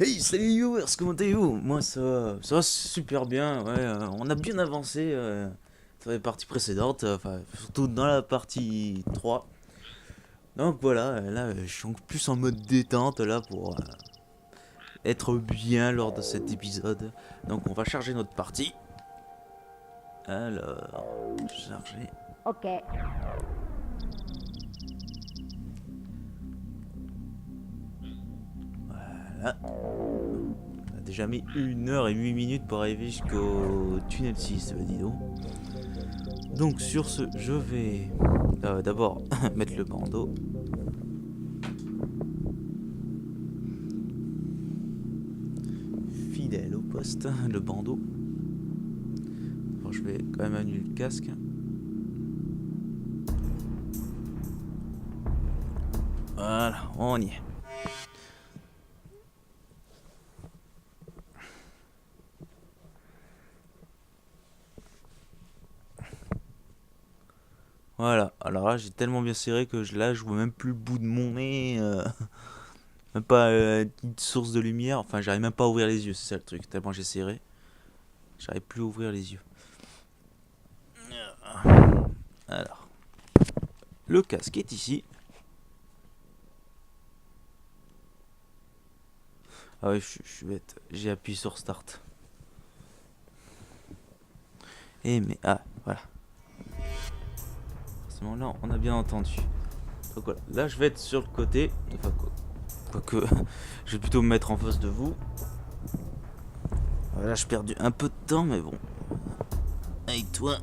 Hey, salut les viewers, comment allez-vous? Moi ça va super bien, ouais, on a bien avancé sur les parties précédentes, enfin surtout dans la partie 3. Donc voilà, là je suis plus en mode détente là pour être bien lors de cet épisode. Donc on va charger notre partie. Alors, charger. Ok. Voilà. On a déjà mis 1 h et 8 minutes pour arriver jusqu'au tunnel 6, bah dis donc. Donc sur ce, je vais d'abord mettre le bandeau. Fidèle au poste, le bandeau. Bon, je vais quand même annuler le casque. Voilà, on y est. Voilà, alors là j'ai tellement bien serré que là je vois même plus le bout de mon nez, même pas une petite source de lumière, enfin j'arrive même pas à ouvrir les yeux, c'est ça le truc, tellement j'ai serré, j'arrive plus à ouvrir les yeux. Alors, le casque est ici. Ah ouais, je suis bête, j'ai appuyé sur Start. Et mais, ah, voilà. Forcément là on a bien entendu. Donc voilà, là je vais être sur le côté, enfin quoique, je vais plutôt me mettre en face de vous. Voilà, j'ai perdu un peu de temps, mais bon. Avec toi.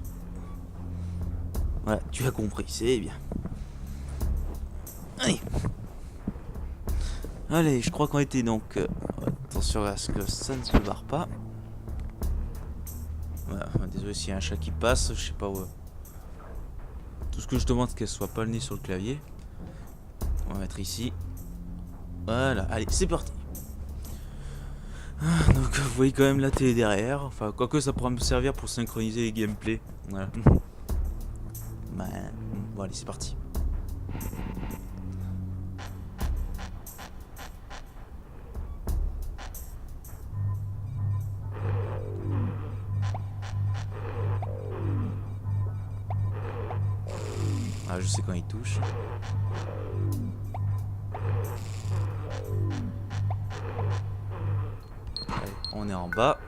Voilà, tu as compris, c'est bien. Allez. Allez, je crois qu'on était donc. Attention à ce que ça ne se barre pas. Voilà, désolé s'il y a un chat qui passe, je sais pas où. Tout ce que je demande, c'est qu'elle soit pas le nez sur le clavier. On va mettre ici. Voilà, allez, c'est parti. Donc, vous voyez quand même la télé derrière. Enfin, quoique ça pourra me servir pour synchroniser les gameplays. Voilà. Bah, bon, allez, c'est parti. Ah, je sais quand il touche. Allez, on est en bas.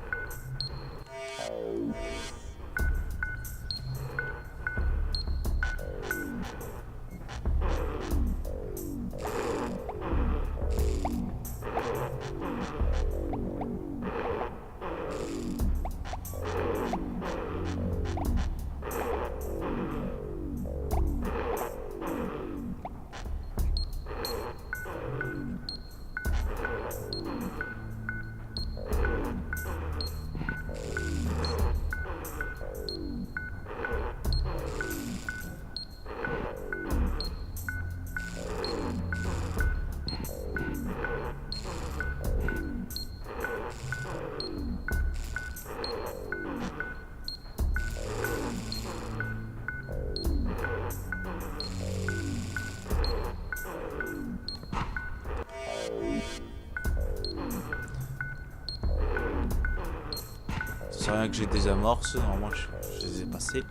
C'est rien que j'ai des amorces, normalement je les ai passées.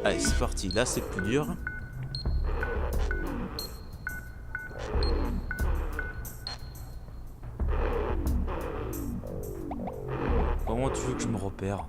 Allez, c'est parti, là c'est plus dur. Comment tu veux que je me repère?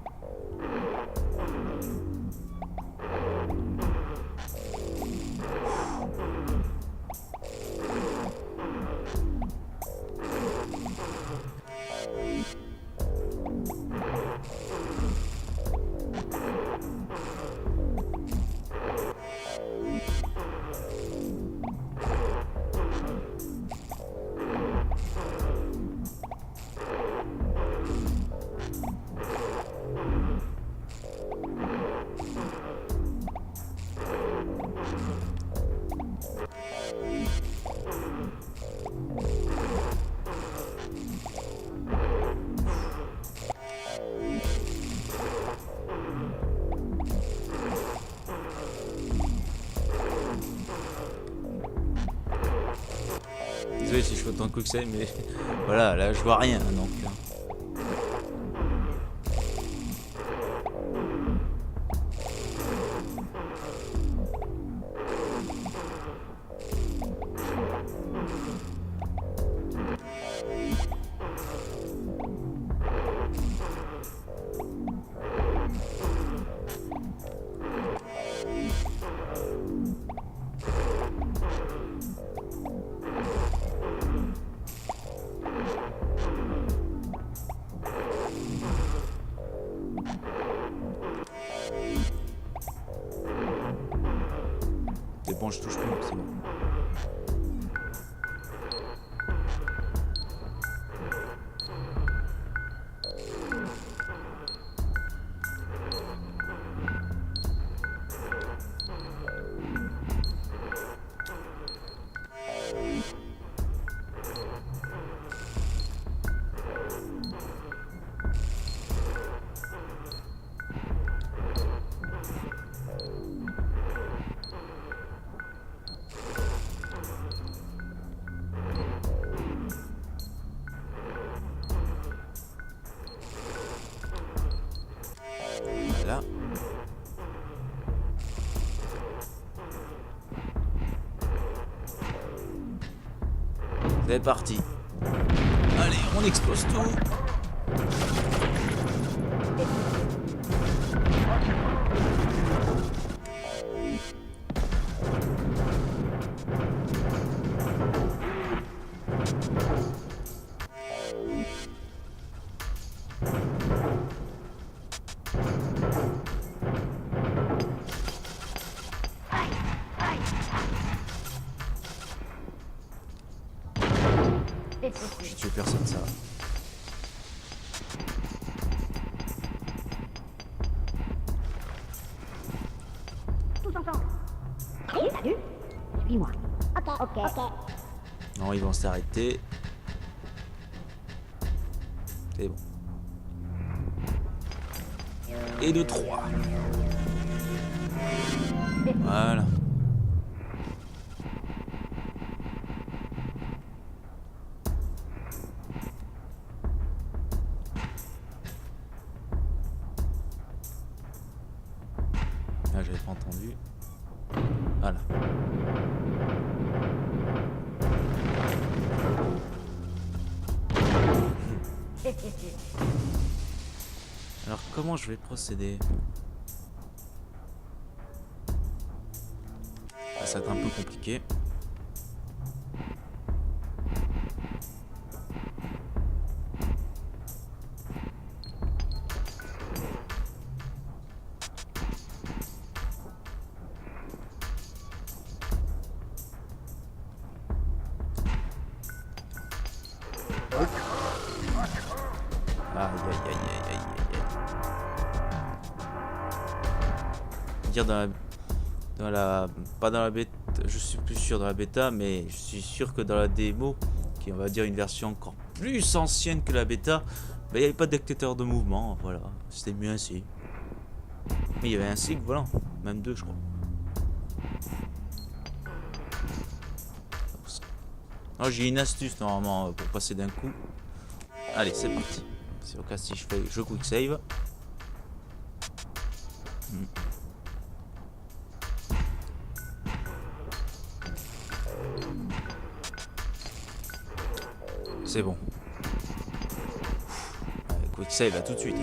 si je fais autant de quick save, mais voilà, là je vois rien donc. C'est bon, je touche plus, c'est bon. Voilà. C'est parti. Allez, on explose tout. J'ai tué personne, ça va. Tous ensemble. Salut. Suis-moi. Ok. Non, ils vont s'arrêter. C'est bon. Et de 3. Voilà. Ah, j'avais pas entendu. Voilà. Alors comment je vais procéder? Ça va être un peu compliqué. Aïe aïe aïe aïe aïe aïe. Dire pas dans la bêta, je suis plus sûr dans la bêta, mais je suis sûr que dans la démo, qui est on va dire une version encore plus ancienne que la bêta, il n'y avait pas de détecteur de mouvement, voilà, c'était mieux ainsi. Mais il y avait un cycle volant, même deux je crois. Alors j'ai une astuce normalement pour passer d'un coup. Allez, c'est parti. C'est au cas si je quick save. C'est bon. Allez, quick save à tout de suite.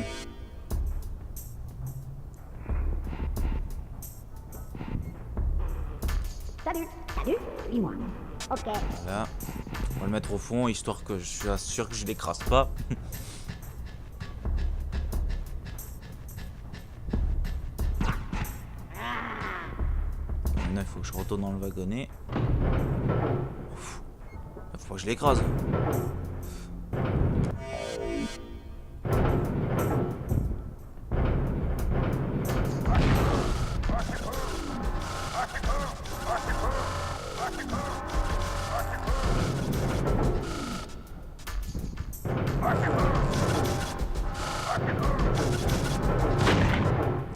Salut. Suis-moi. Ok. Voilà. On va le mettre au fond histoire que je suis sûr que je l'écrase pas. Maintenant il faut que je retourne dans le wagonnet. Il faut que je l'écrase.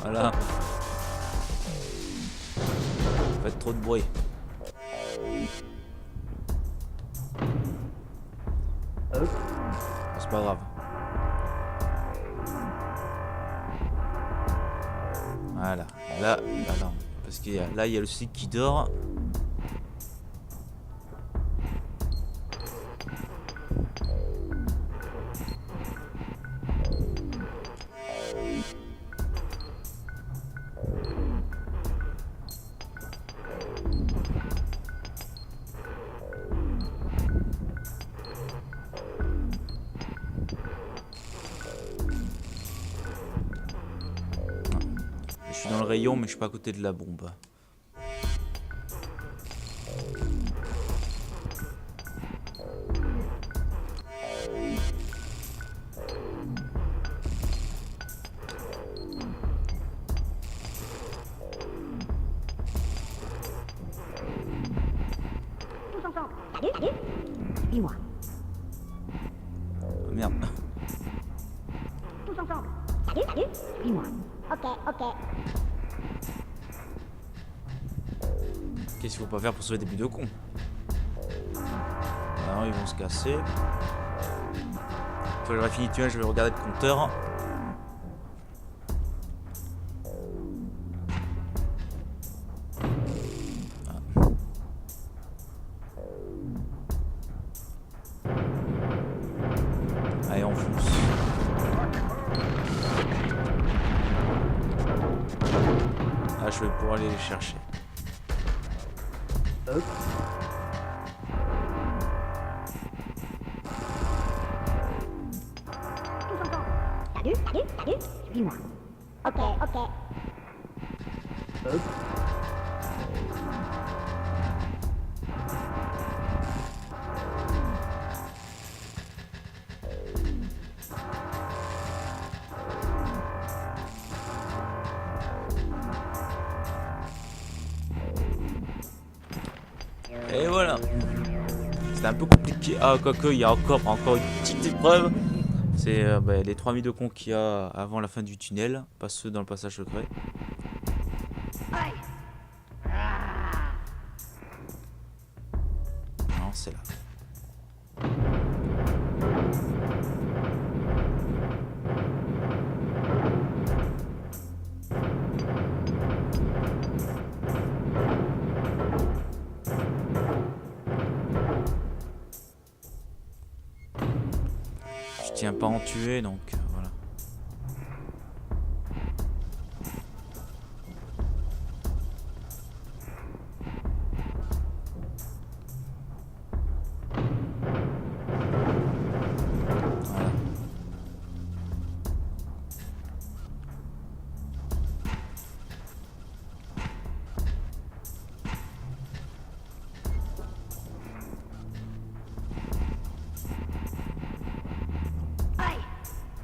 Voilà. Faites trop de bruit. pas grave. Voilà, là, non, parce que là, il y a le cycle qui dort. Je suis dans le rayon, mais je suis pas à côté de la bombe. Tous ensemble. Salut, salut. Suis-moi. Merde. Tous ensemble. Salut, salut. Suis-moi. Ok, ok. Qu'est-ce qu'il faut pas faire pour sauver des buts de con? Alors, ils vont se casser. Quand j'aurai fini de tuer, je vais regarder le compteur. Allez, on fonce. Ah, je vais pouvoir aller les chercher. Hop. Tous ensemble. Salut, salut, salut. Suis-moi. Ok, ok. Hop. Et voilà. C'était un peu compliqué. Ah, quoique, il y a encore une petite épreuve. C'est les 3000 de con qu'il y a avant la fin du tunnel. Pas ceux dans le passage secret. Non, c'est là. Je tiens pas à en tuer, donc voilà. Voilà.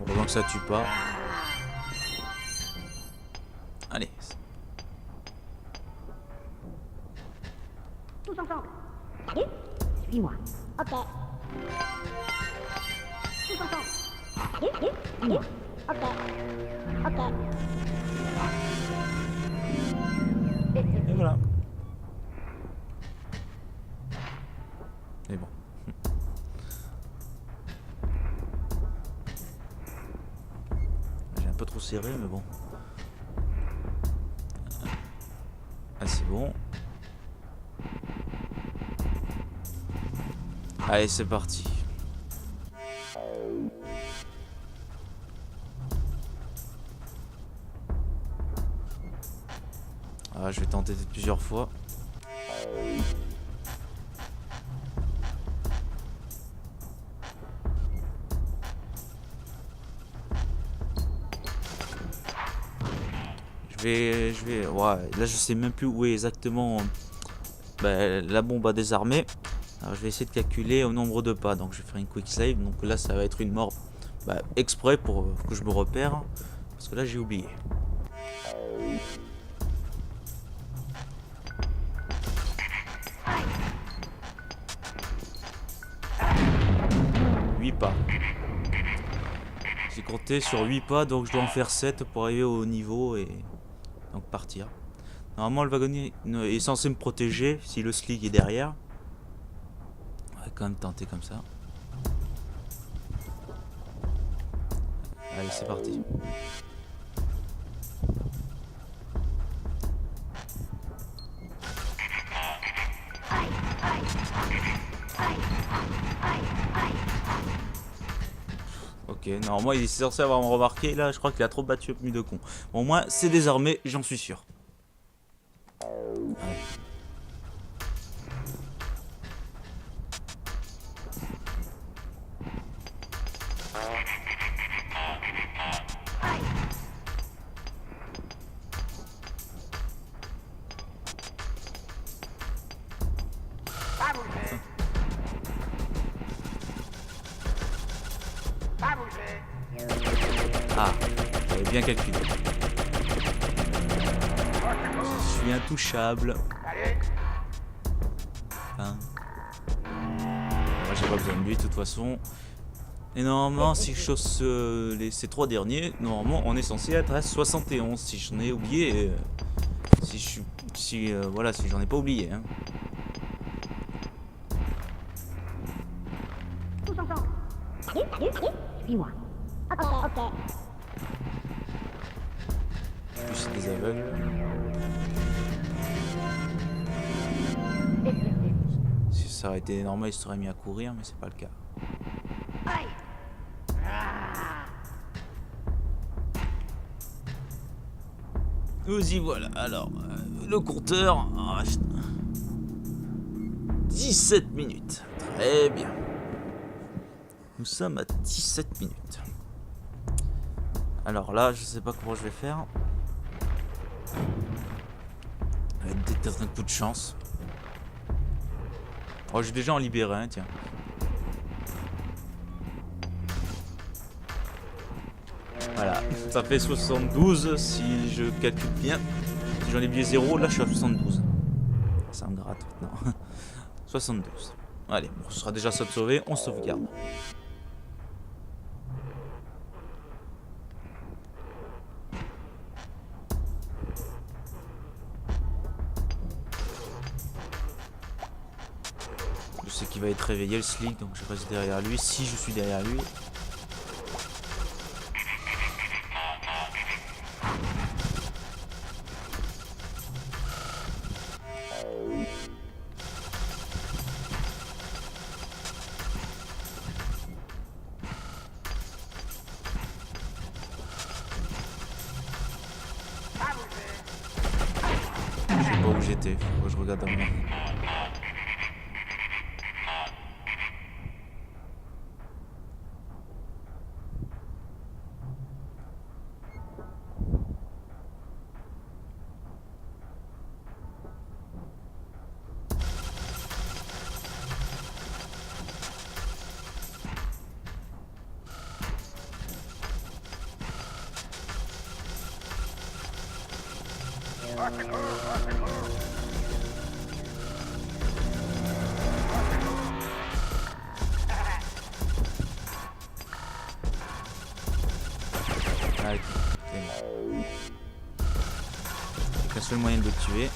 Heureusement que ça tue pas. Allez. Tous ensemble. Salut. Suis-moi. Ok. Tous ensemble. Salut, salut. Suis-moi. Ok. Ok. Et voilà. Et bon. J'ai un peu trop serré, mais bon. Ah, c'est bon. Allez, c'est parti. Ah, je vais tenter plusieurs fois. Ouais, là je sais même plus où est exactement la bombe à désarmer. Alors je vais essayer de calculer au nombre de pas. Donc je vais faire une quick save. Donc là ça va être une mort exprès pour que je me repère. Parce que là j'ai oublié. Pas. J'ai compté sur 8 pas, donc je dois en faire 7 pour arriver au niveau et donc partir. Normalement le wagonnier est censé me protéger si le slick est derrière. On va quand même tenter comme ça. Allez, c'est parti. Ok, normalement il est censé avoir remarqué. Là, je crois qu'il a trop battu plus de con. Bon, moi, c'est désarmé, j'en suis sûr. Allez. Ah, j'avais bien calculé. Je suis intouchable. Enfin, moi j'ai pas besoin de lui de toute façon. Et normalement, si je chausse ces 3 derniers, normalement on est censé être à 71. Si j'en ai oublié, voilà, si j'en ai pas oublié. Hein. Tous ensemble. Salut. Suis-moi. Ok. Plus c'est des aveugles. Si ça aurait été normal, il se serait mis à courir, mais c'est pas le cas. Nous y voilà. Alors, le compteur. 17 minutes. Très bien. Nous sommes à 17 minutes. Alors là, je sais pas comment je vais faire. Avec peut-être un coup de chance. Oh, j'ai déjà en libéré un, tiens. Voilà, ça fait 72 si je calcule bien. Si j'en ai oublié 0, là je suis à 72. Ça me gratte maintenant. 72. Allez, bon, ce sera déjà ça de sauver, on sauvegarde. Je sais qu'il va être réveillé le slick, donc je reste derrière lui si je suis derrière lui. Je sais pas où j'étais, faut que je regarde en moi. Ah, ok. C'est le seul moyen de le tuer.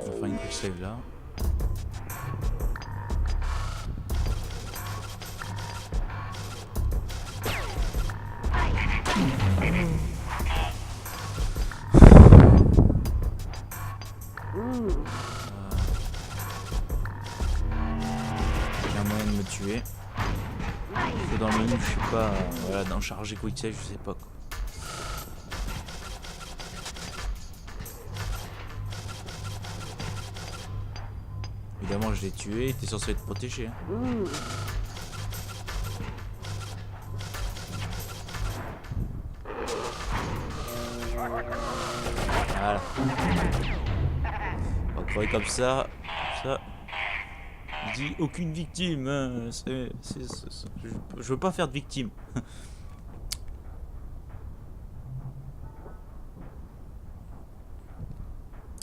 On va faire une quick save là. Il y a un moyen de me tuer. Parce que dans le menu, je sais pas. Voilà, dans charger quick save, je sais pas quoi. Évidemment, je l'ai tué, il était censé être protégé. Hein. Voilà. On va crever comme ça. Je dis aucune victime. Hein. Je veux pas faire de victime.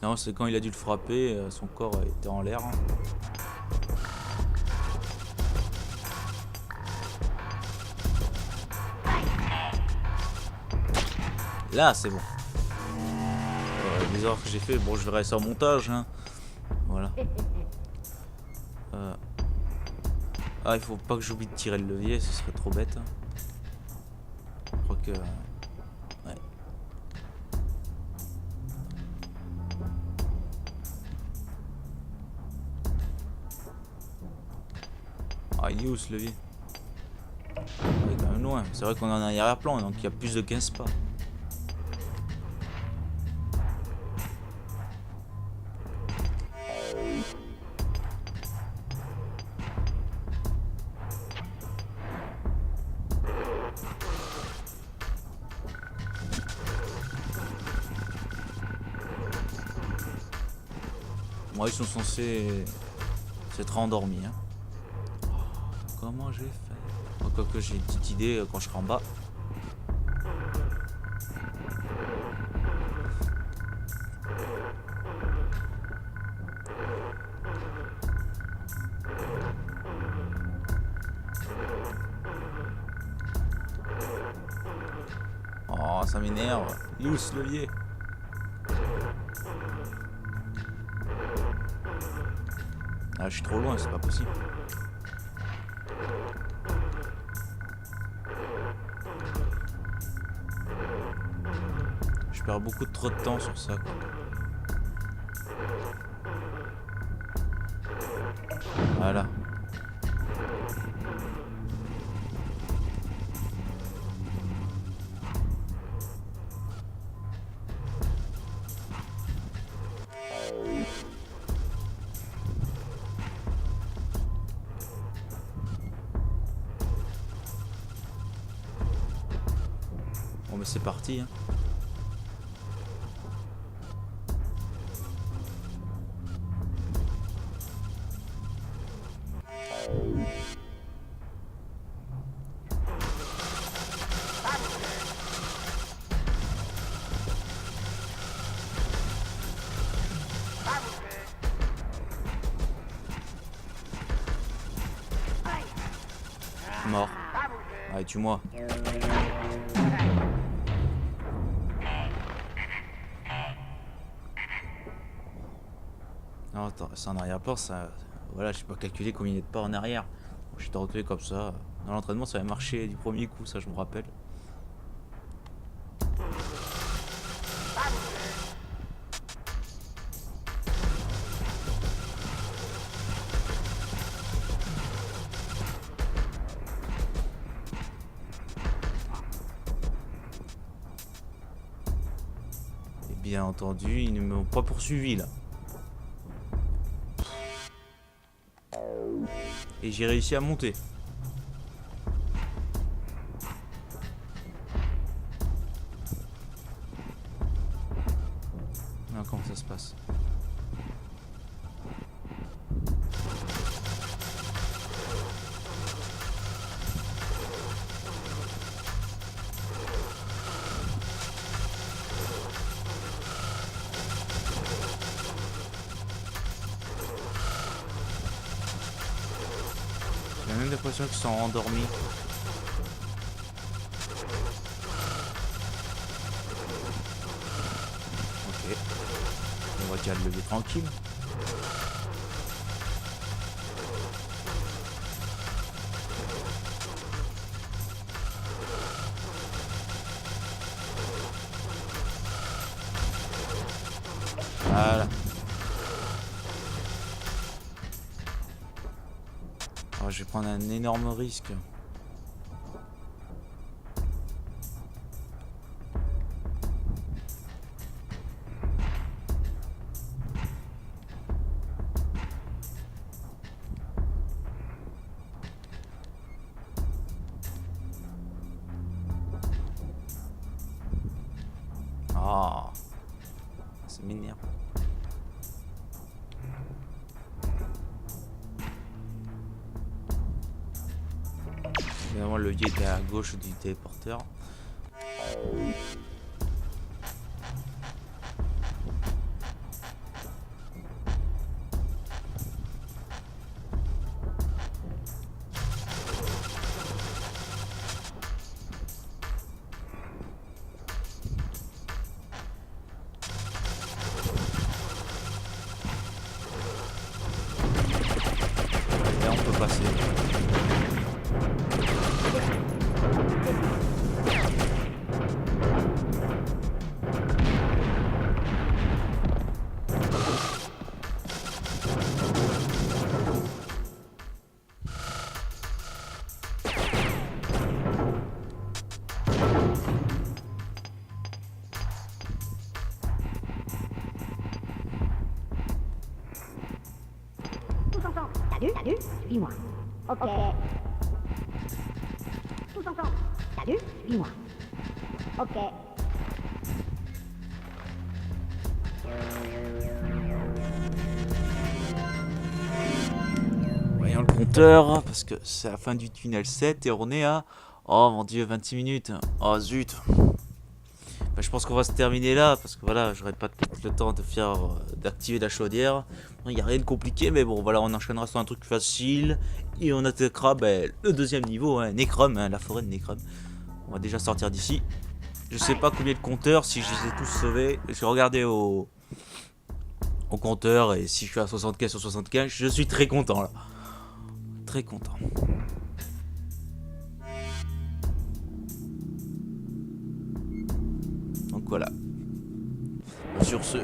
Non, c'est quand il a dû le frapper, son corps était en l'air. Là, c'est bon. Les erreurs que j'ai fait, bon, je verrai ça au montage. Hein. Voilà. Ah, il faut pas que j'oublie de tirer le levier, ce serait trop bête. Je crois que... Ouais. Ah, il est où ce levier? Il est quand même loin. C'est vrai qu'on est en arrière-plan, donc il y a plus de 15 pas. Moi, ils sont censés s'être endormis. Hein. Comment j'ai fait? Quoique j'ai une petite idée quand je serai en bas. Oh, ça m'énerve. Il est où ce levier? Ah, je suis trop loin, c'est pas possible. Je perds beaucoup trop de temps sur ça, quoi. Voilà. Bon, mais c'est parti. Hein. Mort. Allez, tue-moi. Non, attends, c'est en arrière-plan, ça... Voilà, je sais pas calculer combien il y a de pas en arrière. Bon, j'étais retrouvé comme ça. Dans l'entraînement, ça avait marché du premier coup, ça je me rappelle. Et bien entendu, ils ne m'ont pas poursuivi là. Et j'ai réussi à monter. Ah, comment ça se passe? J'ai même l'impression qu'ils sont endormis. Ok. On va tirer le levier tranquille. Voilà. Alors, je vais prendre un énorme risque. Ah, ça m'énerve. Évidemment, le levier était à gauche du téléporteur. Salut, suis-moi. Ok. Tous ensemble. Salut, suis-moi. Ok. Voyons le compteur, parce que c'est la fin du tunnel 7 et on est à... Oh mon dieu, 26 minutes. Oh zut. Bah, je pense qu'on va se terminer là, parce que voilà, j'aurai pas le temps de faire... d'activer la chaudière. Il n'y a rien de compliqué, mais bon, voilà, on enchaînera sur un truc facile. Et on attaquera le deuxième niveau, hein, Necrom, hein, la forêt de Necrom. On va déjà sortir d'ici. Je sais pas combien de compteurs, si je les ai tous sauvés. Je vais regarder au compteur, et si je suis à 75 sur 75, je suis très content là. Très content. Donc voilà. Sur ce,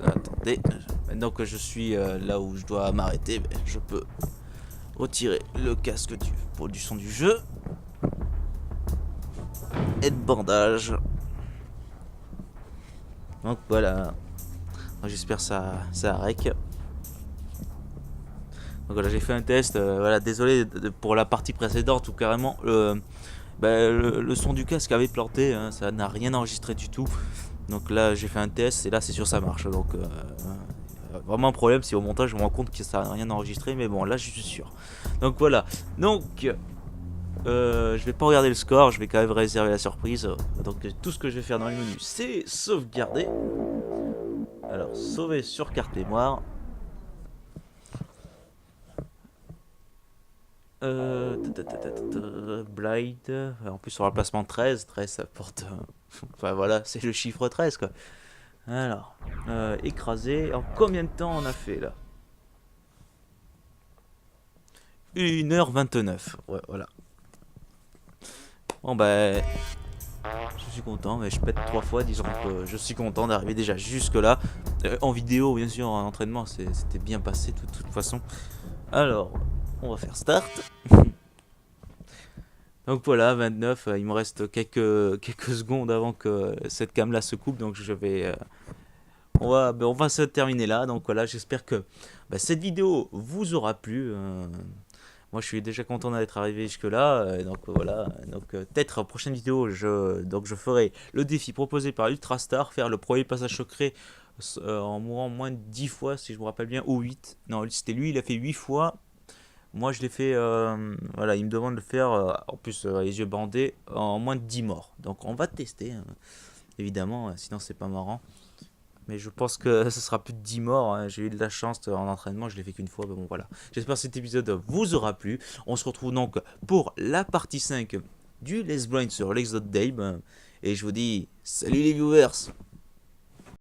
attendez. Maintenant que je suis là où je dois m'arrêter, je peux retirer le casque du son du jeu. Et de bandage. Donc voilà. J'espère ça rec. Donc voilà, j'ai fait un test. Voilà, désolé pour la partie précédente où carrément le son du casque avait planté. Hein, ça n'a rien enregistré du tout. Donc là, j'ai fait un test et là, c'est sûr ça marche. Donc vraiment un problème si au montage je me rends compte que ça n'a rien enregistré. Mais bon, là, je suis sûr. Donc voilà. Donc je vais pas regarder le score. Je vais quand même réserver la surprise. Donc tout ce que je vais faire dans le menu, c'est sauvegarder. Alors, sauver sur carte mémoire. Blind. En plus, sur le placement 13, ça porte. Enfin voilà, c'est le chiffre 13 quoi. Alors, écrasé. En combien de temps on a fait là? 1h29. Ouais, voilà. Bon bah. Je suis content, mais je pète 3 fois, disons que je suis content d'arriver déjà jusque là. En vidéo, bien sûr, en entraînement, c'était bien passé de toute façon. Alors, on va faire start. Donc voilà, 29, il me reste quelques secondes avant que cette cam là se coupe, donc je vais... on va se terminer là, donc voilà, j'espère que cette vidéo vous aura plu. Moi je suis déjà content d'être arrivé jusque là, donc voilà, donc peut-être prochaine vidéo, je ferai le défi proposé par Ultrastar, faire le premier passage secret en mourant moins de 10 fois si je me rappelle bien, ou 8, non c'était lui, il a fait 8 fois. Moi je l'ai fait, voilà, il me demande de le faire, en plus les yeux bandés, en moins de 10 morts. Donc on va tester, hein, évidemment, sinon c'est pas marrant. Mais je pense que ce sera plus de 10 morts, hein. J'ai eu de la chance en entraînement, je l'ai fait qu'une fois, mais bon voilà. J'espère que cet épisode vous aura plu. On se retrouve donc pour la partie 5 du Let's Blind sur l'Exode Dame. Et je vous dis, salut les viewers!